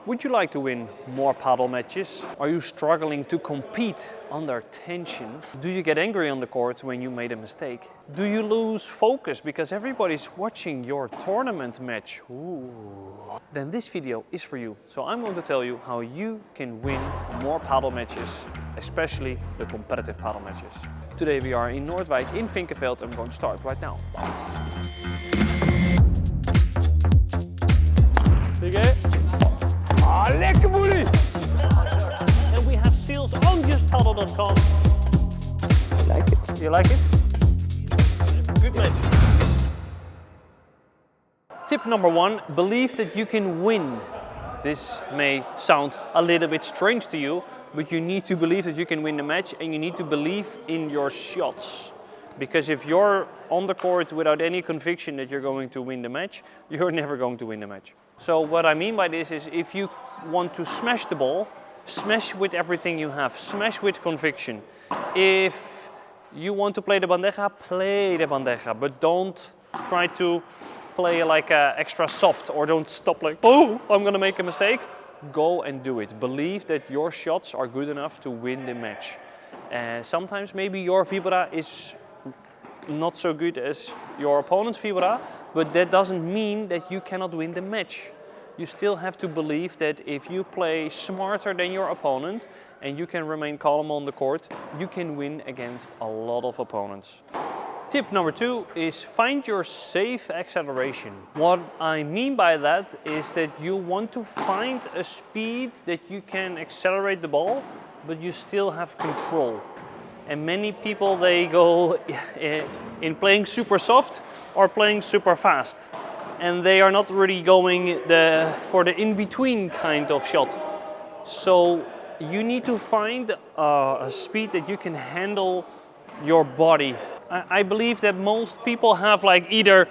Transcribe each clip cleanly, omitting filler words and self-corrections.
Would you like to win more paddle matches? Are you struggling to compete under tension? Do you get angry on the court when you made a mistake? Do you lose focus because everybody's watching your tournament match? Ooh. Then this video is for you. So I'm going to tell you how you can win more paddle matches, especially the competitive paddle matches. Today we are in Noordwijk in Vinkenveld and I'm going to start right now. Okay. Ah, lekker boelie! And we have sales on justpaddle.com. I like it. You like it? Good match. Tip number 1, believe that you can win. This may sound a little bit strange to you, but you need to believe that you can win the match and you need to believe in your shots. Because if you're on the court without any conviction that you're going to win the match, you're never going to win the match. So what I mean by this is if you want to smash the ball, smash with everything you have, smash with conviction. If you want to play the bandeja, but don't try to play like extra soft or don't stop like, oh, I'm gonna make a mistake. Go and do it. Believe that your shots are good enough to win the match. Sometimes maybe your vibra is not so good as your opponent's vibra, but that doesn't mean that you cannot win the match. You still have to believe that if you play smarter than your opponent and you can remain calm on the court, you can win against a lot of opponents. Tip number 2 is find your safe acceleration. What I mean by that is that you want to find a speed that you can accelerate the ball, but you still have control. And many people, they go in playing super soft or playing super fast. And they are not really going for the in-between kind of shot. So you need to find a speed that you can handle your body. I believe that most people have like either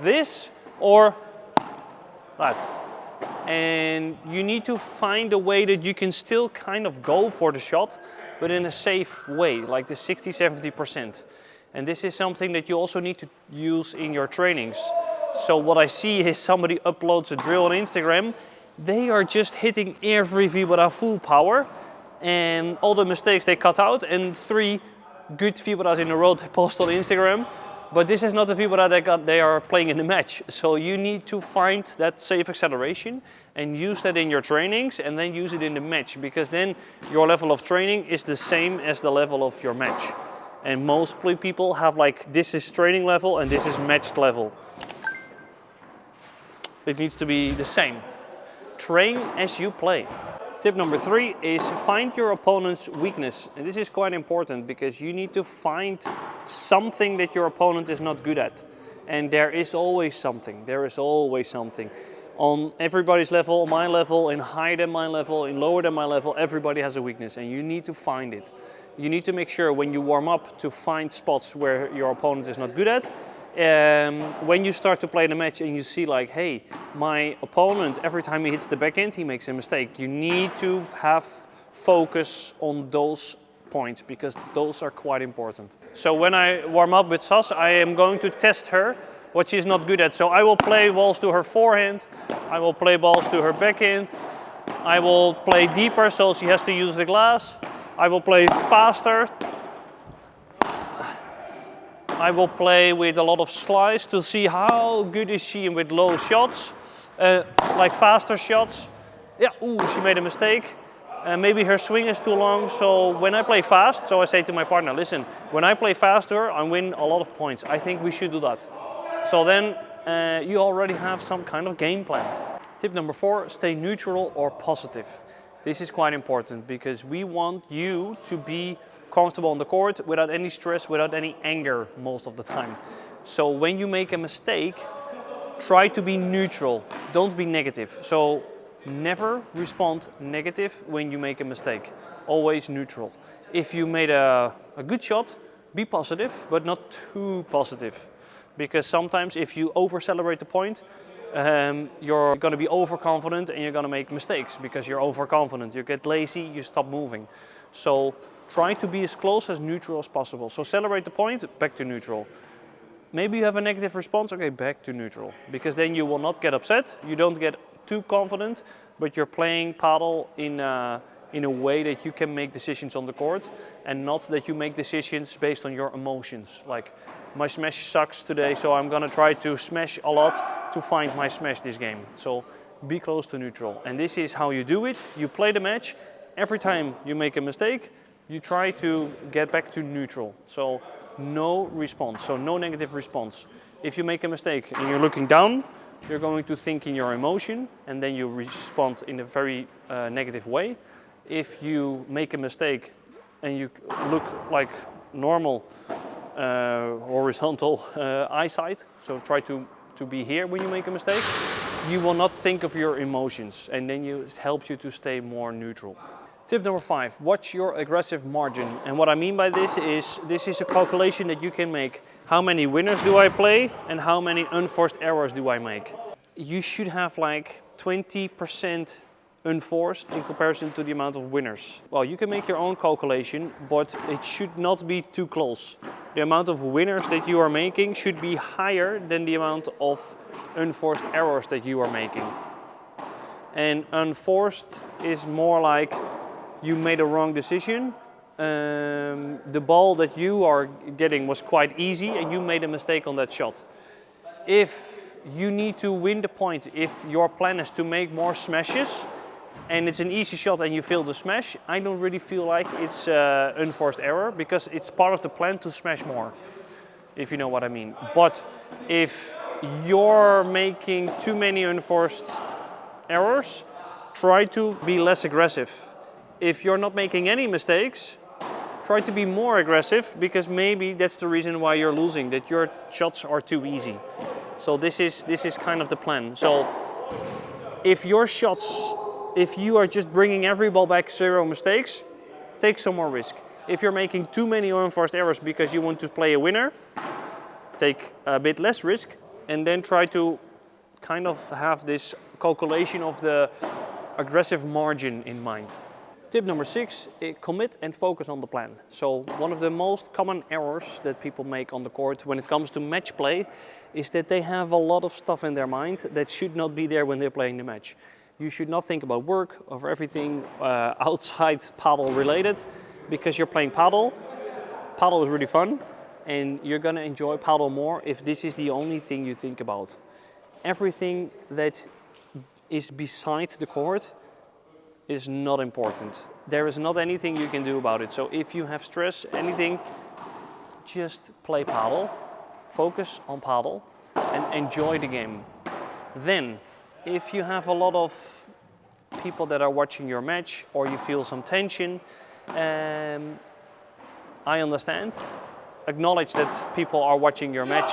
this or that. And you need to find a way that you can still kind of go for the shot, but in a safe way, like the 60-70%. And this is something that you also need to use in your trainings. So what I see is somebody uploads a drill on Instagram, they are just hitting every vibra full power, and all the mistakes they cut out, and 3 good vibras in a row they post on Instagram. But this is not the vibra they are playing in the match. So you need to find that safe acceleration and use that in your trainings and then use it in the match, because then your level of training is the same as the level of your match. And most people have like, this is training level and this is match level. It needs to be the same. Train as you play. Tip number 3 is find your opponent's weakness. And this is quite important because you need to find something that your opponent is not good at. And there is always something. There is always something. On everybody's level, my level, in higher than my level, in lower than my level, everybody has a weakness and you need to find it. You need to make sure when you warm up to find spots where your opponent is not good at. When you start to play the match and you see like, hey, my opponent, every time he hits the backhand, he makes a mistake. You need to have focus on those points because those are quite important. So when I warm up with Sas, I am going to test her what she's not good at. So I will play balls to her forehand, I will play balls to her backhand, I will play deeper so she has to use the glass, I will play faster, I will play with a lot of slice to see how good is she with low shots, like faster shots. Yeah, ooh, she made a mistake. Maybe her swing is too long, so when I play fast, so I say to my partner, listen, when I play faster, I win a lot of points. I think we should do that. So then you already have some kind of game plan. Tip number 4, stay neutral or positive. This is quite important because we want you to be comfortable on the court without any stress, without any anger most of the time. So when you make a mistake, try to be neutral, don't be negative. So never respond negative when you make a mistake, always neutral. If you made a good shot, be positive, but not too positive. Because sometimes if you over-celebrate the point, you're going to be overconfident and you're going to make mistakes because you're overconfident. You get lazy, you stop moving. So try to be as close as neutral as possible. So celebrate the point, back to neutral. Maybe you have a negative response, okay, back to neutral. Because then you will not get upset, you don't get too confident, but you're playing Padel in a way that you can make decisions on the court, and not that you make decisions based on your emotions. Like, my smash sucks today, so I'm gonna try to smash a lot to find my smash this game. So be close to neutral. And this is how you do it. You play the match. Every time you make a mistake, you try to get back to neutral. So no response, so no negative response. If you make a mistake and you're looking down, you're going to think in your emotion, and then you respond in a very negative way. If you make a mistake and you look like normal horizontal eyesight, so try to be here when you make a mistake, you will not think of your emotions, and then it helps you to stay more neutral. Tip number 5, watch your aggressive margin. And what I mean by this is a calculation that you can make. How many winners do I play and how many unforced errors do I make? You should have like 20% unforced in comparison to the amount of winners. Well, you can make your own calculation, but it should not be too close. The amount of winners that you are making should be higher than the amount of unforced errors that you are making. And unforced is more like you made a wrong decision. The ball that you are getting was quite easy and you made a mistake on that shot. If you need to win the point, if your plan is to make more smashes and it's an easy shot and you fail to smash, I don't really feel like it's unforced error, because it's part of the plan to smash more, if you know what I mean. But if you're making too many unforced errors, try to be less aggressive. If you're not making any mistakes, try to be more aggressive, because maybe that's the reason why you're losing, that your shots are too easy. So this is kind of the plan. So if your shots, if you are just bringing every ball back 0 mistakes, take some more risk. If you're making too many unforced errors because you want to play a winner, take a bit less risk, and then try to kind of have this calculation of the aggressive margin in mind. Tip number 6, commit and focus on the plan. So one of the most common errors that people make on the court when it comes to match play is that they have a lot of stuff in their mind that should not be there when they're playing the match. You should not think about work or everything outside Padel related, because you're playing Padel. Padel is really fun, and you're gonna enjoy Padel more if this is the only thing you think about. Everything that is besides the court is not important. There is not anything you can do about it. So if you have stress, anything, just play Padel, focus on Padel, and enjoy the game. Then, if you have a lot of people that are watching your match, or you feel some tension, I understand. Acknowledge that people are watching your match,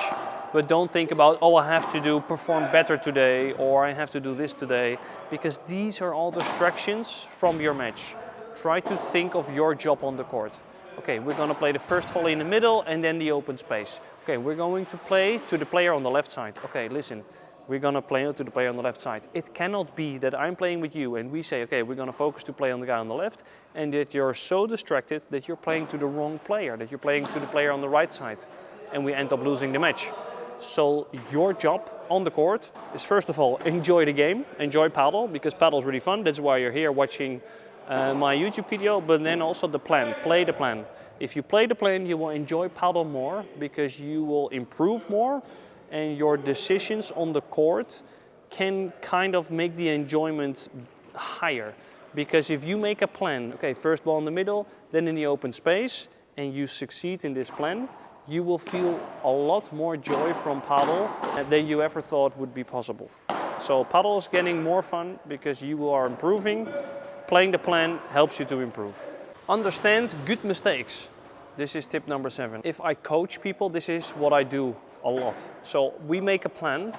but don't think about, oh, I have to perform better today, or I have to do this today, because these are all distractions from your match. Try to think of your job on the court. Okay, we're going to play the first volley in the middle and then the open space. Okay, we're going to play to the player on the left side. Okay, listen, we're going to play to the player on the left side. It cannot be that I'm playing with you and we say, okay, we're going to focus to play on the guy on the left, and that you're so distracted that you're playing to the wrong player, that you're playing to the player on the right side, and we end up losing the match. So your job on the court is, first of all, enjoy the game, enjoy Padel, because Padel is really fun. That's why you're here watching my YouTube video, but then also the plan, play the plan. If you play the plan, you will enjoy Padel more, because you will improve more, and your decisions on the court can kind of make the enjoyment higher. Because if you make a plan, okay, first ball in the middle, then in the open space, and you succeed in this plan, you will feel a lot more joy from Padel than you ever thought would be possible. So Padel is getting more fun because you are improving. Playing the plan helps you to improve. Understand good mistakes. This is tip number 7. If I coach people, this is what I do a lot. So we make a plan,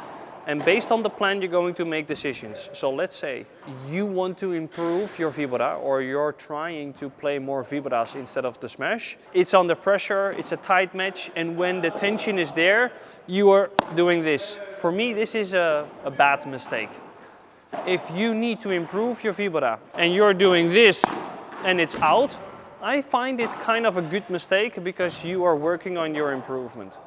and based on the plan you're going to make decisions. So let's say you want to improve your vibra, or you're trying to play more vibras instead of the smash. It's under pressure, it's a tight match, and when the tension is there, you are doing this. For me, this is a bad mistake. If you need to improve your vibra and you're doing this and it's out, I find it kind of a good mistake, because you are working on your improvement.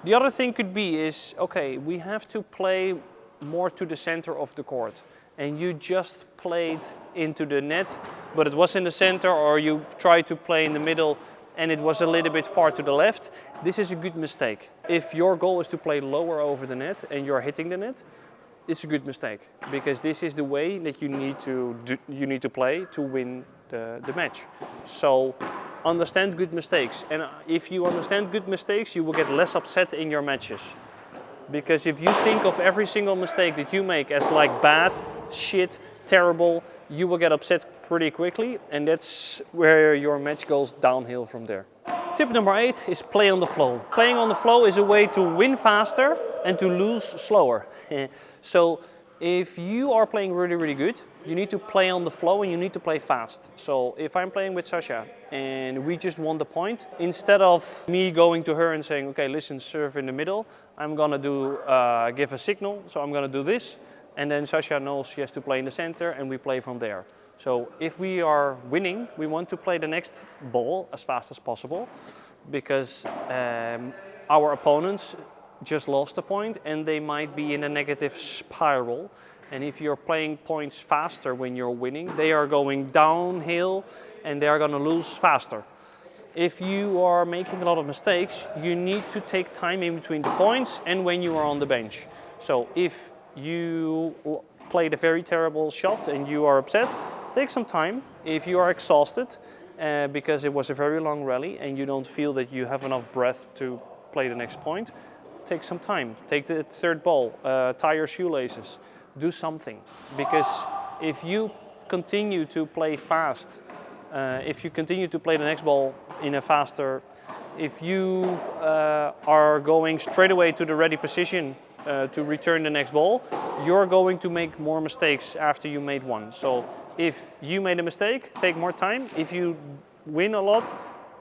The other thing could be is, okay, we have to play more to the center of the court and you just played into the net, but it was in the center, or you tried to play in the middle and it was a little bit far to the left, this is a good mistake. If your goal is to play lower over the net and you're hitting the net, it's a good mistake, because this is the way that you need to play to win the match. So understand good mistakes, and if you understand good mistakes, you will get less upset in your matches. Because if you think of every single mistake that you make as like bad, shit, terrible, you will get upset pretty quickly, and that's where your match goes downhill from there. Tip number 8 is play on the flow. Playing on the flow is a way to win faster and to lose slower. So if you are playing really, really good, you need to play on the flow and you need to play fast. So if I'm playing with Sasha and we just won the point, instead of me going to her and saying, okay, listen, serve in the middle, I'm gonna give a signal, so I'm gonna do this, and then Sasha knows she has to play in the center and we play from there. So if we are winning, we want to play the next ball as fast as possible, because our opponents just lost a point and they might be in a negative spiral. And if you're playing points faster when you're winning, they are going downhill and they are going to lose faster. If you are making a lot of mistakes, you need to take time in between the points and when you are on the bench. So if you played a very terrible shot and you are upset, take some time. If you are exhausted because it was a very long rally and you don't feel that you have enough breath to play the next point, take some time. Take the third ball, tie your shoelaces, do something. Because if you continue to play fast, if you continue to play the next ball in a faster, if you are going straight away to the ready position to return the next ball, you're going to make more mistakes after you made one. So if you made a mistake, take more time. If you win a lot,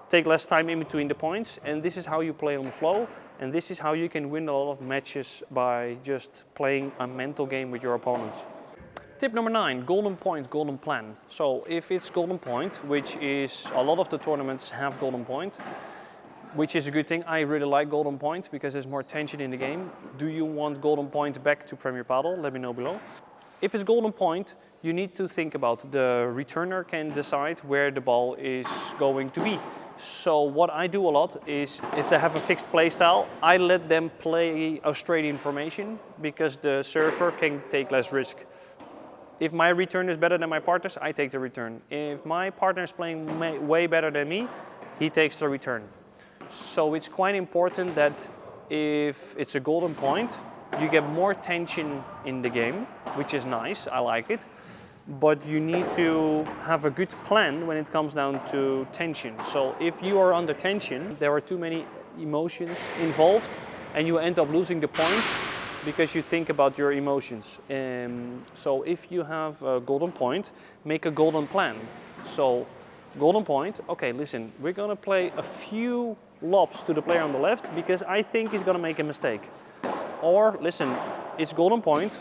take less time in between the points. And this is how you play on the flow. And this is how you can win a lot of matches, by just playing a mental game with your opponents. Tip number 9, golden point, golden plan. So if it's golden point, which is a lot of the tournaments have golden point, which is a good thing. I really like golden point because there's more tension in the game. Do you want golden point back to Premier Padel? Let me know below. If it's golden point, you need to think about the returner can decide where the ball is going to be. So what I do a lot is, if they have a fixed play style, I let them play Australian formation, because the server can take less risk. If my return is better than my partner's, I take the return. If my partner is playing way better than me, he takes the return. So it's quite important that if it's a golden point, you get more tension in the game, which is nice, I like it. But you need to have a good plan when it comes down to tension. So if you are under tension, there are too many emotions involved and you end up losing the point because you think about your emotions. So if you have a golden point, make a golden plan. So golden point, okay, listen, we're gonna play a few lobs to the player on the left because I think he's gonna make a mistake. Or listen, it's golden point,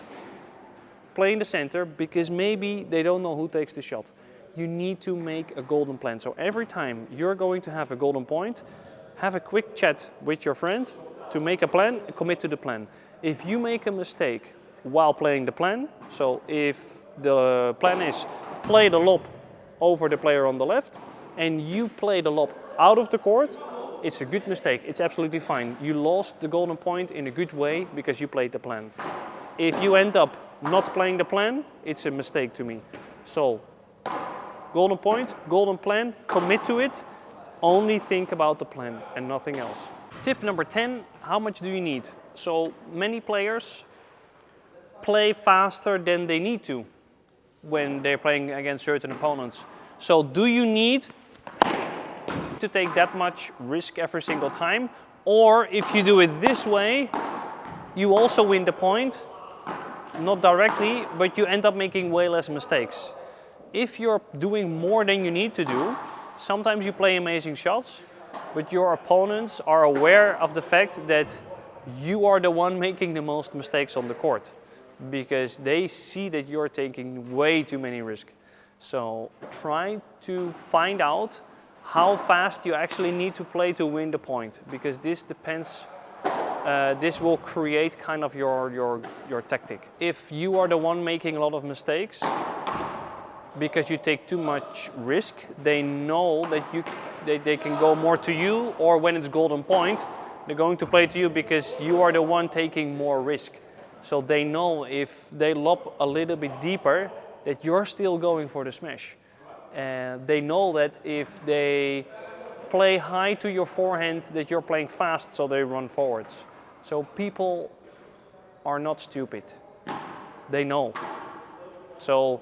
play in the center because maybe they don't know who takes the shot. You need to make a golden plan. So every time you're going to have a golden point, have a quick chat with your friend to make a plan and commit to the plan. If you make a mistake while playing the plan, so if the plan is play the lob over the player on the left and you play the lob out of the court, it's a good mistake. It's absolutely fine. You lost the golden point in a good way because you played the plan. If you end up not playing the plan, it's a mistake to me. So, golden point, golden plan, commit to it, only think about the plan and nothing else. Tip number 10, how much do you need? So, many players play faster than they need to when they're playing against certain opponents. So, do you need to take that much risk every single time? Or if you do it this way, you also win the point. Not directly, but you end up making way less mistakes. If you're doing more than you need to do, sometimes you play amazing shots, but your opponents are aware of the fact that you are the one making the most mistakes on the court, because they see that you're taking way too many risks. So try to find out how fast you actually need to play to win the point, because this depends this will create kind of your tactic. If you are the one making a lot of mistakes because you take too much risk, they know that they can go more to you, or when it's golden point, they're going to play to you because you are the one taking more risk. So they know if they lob a little bit deeper that you're still going for the smash. And they know that if they play high to your forehand that you're playing fast, so they run forwards. So people are not stupid. They know. So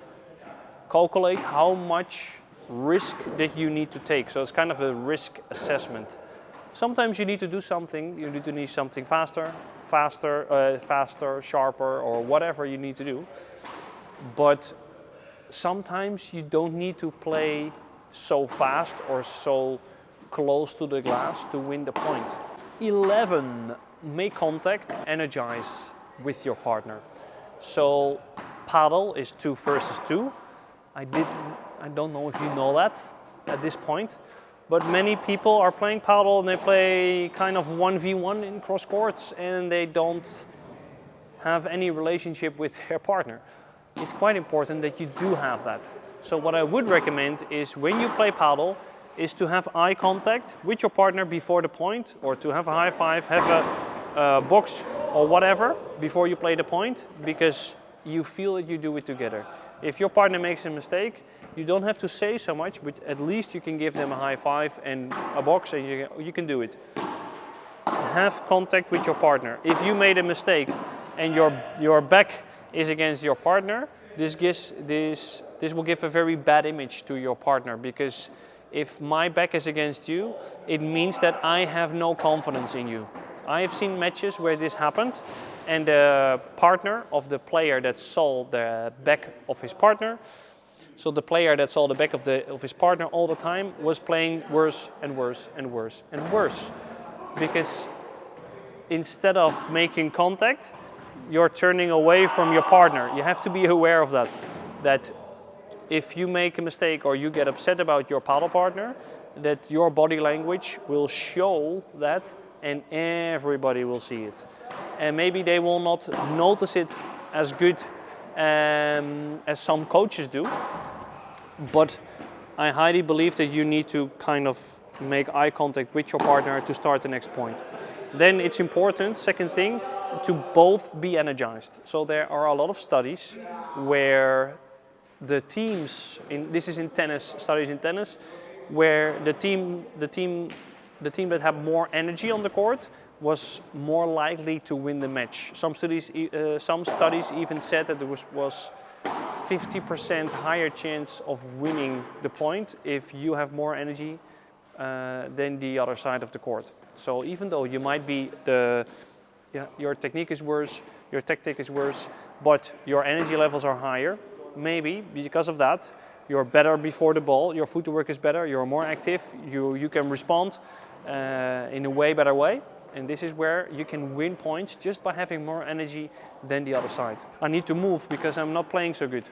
calculate how much risk that you need to take. So it's kind of a risk assessment. Sometimes you need to do something, you need to do something faster, sharper, or whatever you need to do. But sometimes you don't need to play so fast or so close to the glass to win the point. 11, make contact, energize with your partner. So Padel is 2 versus 2. I don't know if you know that at this point, but many people are playing Padel and they play kind of 1v1 in cross courts and they don't have any relationship with their partner. It's quite important that you do have that. So what I would recommend is when you play Padel is to have eye contact with your partner before the point, or to have a high five, have a box or whatever before you play the point, because you feel that you do it together. If your partner makes a mistake, you don't have to say so much, but at least you can give them a high five and a box and you can do it. Have contact with your partner. If you made a mistake and your back is against your partner, this will give a very bad image to your partner, because if my back is against you, it means that I have no confidence in you. I have seen matches where this happened, and the partner of the player that saw the back of his partner, so the player that saw the back of his partner all the time was playing worse and worse and worse and worse. Because instead of making contact, you're turning away from your partner. You have to be aware of that if you make a mistake or you get upset about your paddle partner, that your body language will show that and everybody will see it. And maybe they will not notice it as good as some coaches do, but I highly believe that you need to kind of make eye contact with your partner to start the next point. Then it's important, second thing, to both be energized. So there are a lot of studies where the teams, this is in tennis, studies in tennis, where the team that had more energy on the court was more likely to win the match. Some studies even said that there was 50% higher chance of winning the point if you have more energy than the other side of the court. So even though you might be your technique is worse, your tactic is worse, but your energy levels are higher, maybe because of that, you're better before the ball, your footwork is better, you're more active, you can respond in a way better way. And this is where you can win points just by having more energy than the other side. I need to move because I'm not playing so good.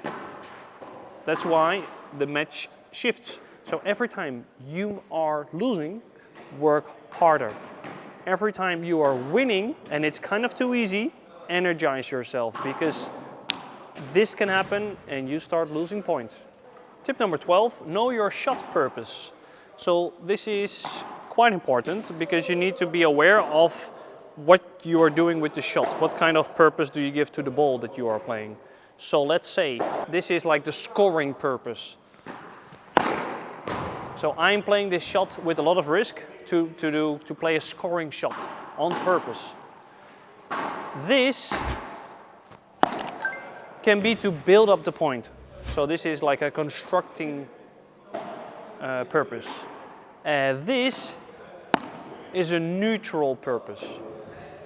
That's why the match shifts. So every time you are losing, work harder. Every time you are winning, and it's kind of too easy, energize yourself, because this can happen and you start losing points. Tip number 12, know your shot purpose. So this is quite important because you need to be aware of what you are doing with the shot. What kind of purpose do you give to the ball that you are playing? So let's say this is like the scoring purpose. So I'm playing this shot with a lot of risk to play a scoring shot on purpose. This can be to build up the point. So this is like a constructing purpose. This is a neutral purpose.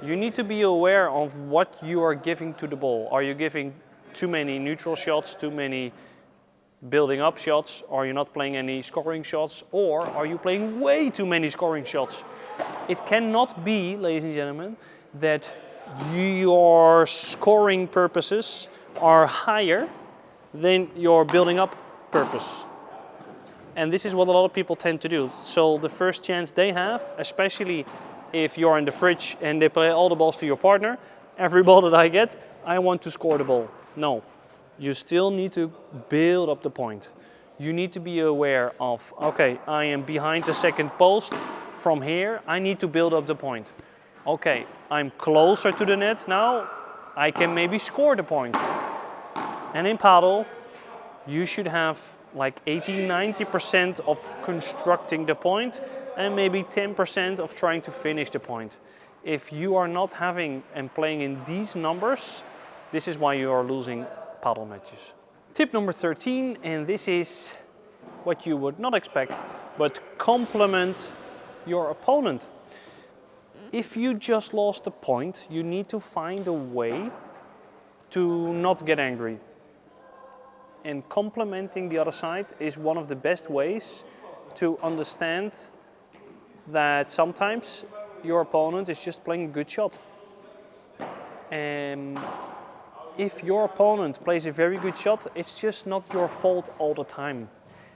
You need to be aware of what you are giving to the ball. Are you giving too many neutral shots, too many building up shots? Are you not playing any scoring shots? Or are you playing way too many scoring shots? It cannot be, ladies and gentlemen, that your scoring purposes are higher than your building up purpose. And this is what a lot of people tend to do. So the first chance they have, especially if you're in the fridge and they play all the balls to your partner, every ball that I get, I want to score the ball. No, you still need to build up the point. You need to be aware of, okay, I am behind the second post. From here, I need to build up the point. Okay, I'm closer to the net now, I can maybe score the point. And in Padel, you should have like 80–90% of constructing the point and maybe 10% of trying to finish the point. If you are not having and playing in these numbers, this is why you are losing Padel matches. Tip number 13, and this is what you would not expect, but compliment your opponent. If you just lost a point, you need to find a way to not get angry. And complimenting the other side is one of the best ways to understand that sometimes your opponent is just playing a good shot. And if your opponent plays a very good shot, it's just not your fault all the time.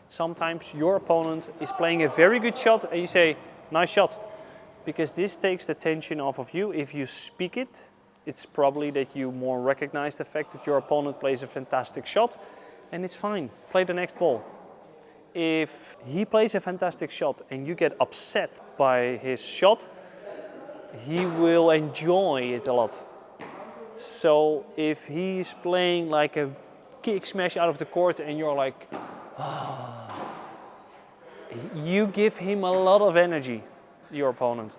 Sometimes your opponent is playing a very good shot and you say, nice shot. Because this takes the tension off of you. If you speak it, it's probably that you more recognize the fact that your opponent plays a fantastic shot. And it's fine, play the next ball. If he plays a fantastic shot and you get upset by his shot, he will enjoy it a lot. So if he's playing like a kick smash out of the court and you're like, you give him a lot of energy, your opponent.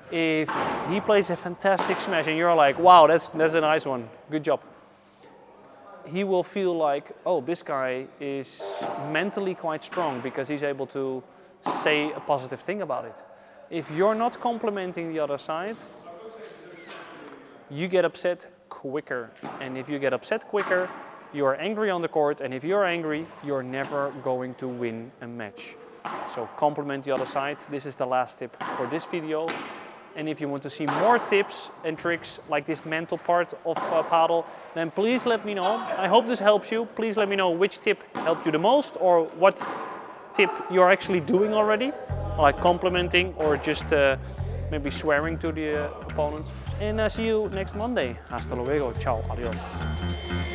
If he plays a fantastic smash and you're like, wow, that's a nice one, good job. He will feel like, oh, this guy is mentally quite strong because he's able to say a positive thing about it. If you're not complimenting the other side, you get upset quicker. And if you get upset quicker, you're angry on the court. And if you're angry, you're never going to win a match. So compliment the other side. This is the last tip for this video. And if you want to see more tips and tricks like this mental part of Padel, then please let me know. I hope this helps you. Please let me know which tip helped you the most or what tip you're actually doing already, like complimenting or just maybe swearing to the opponents. And see you next Monday. Hasta luego. Ciao. Adios.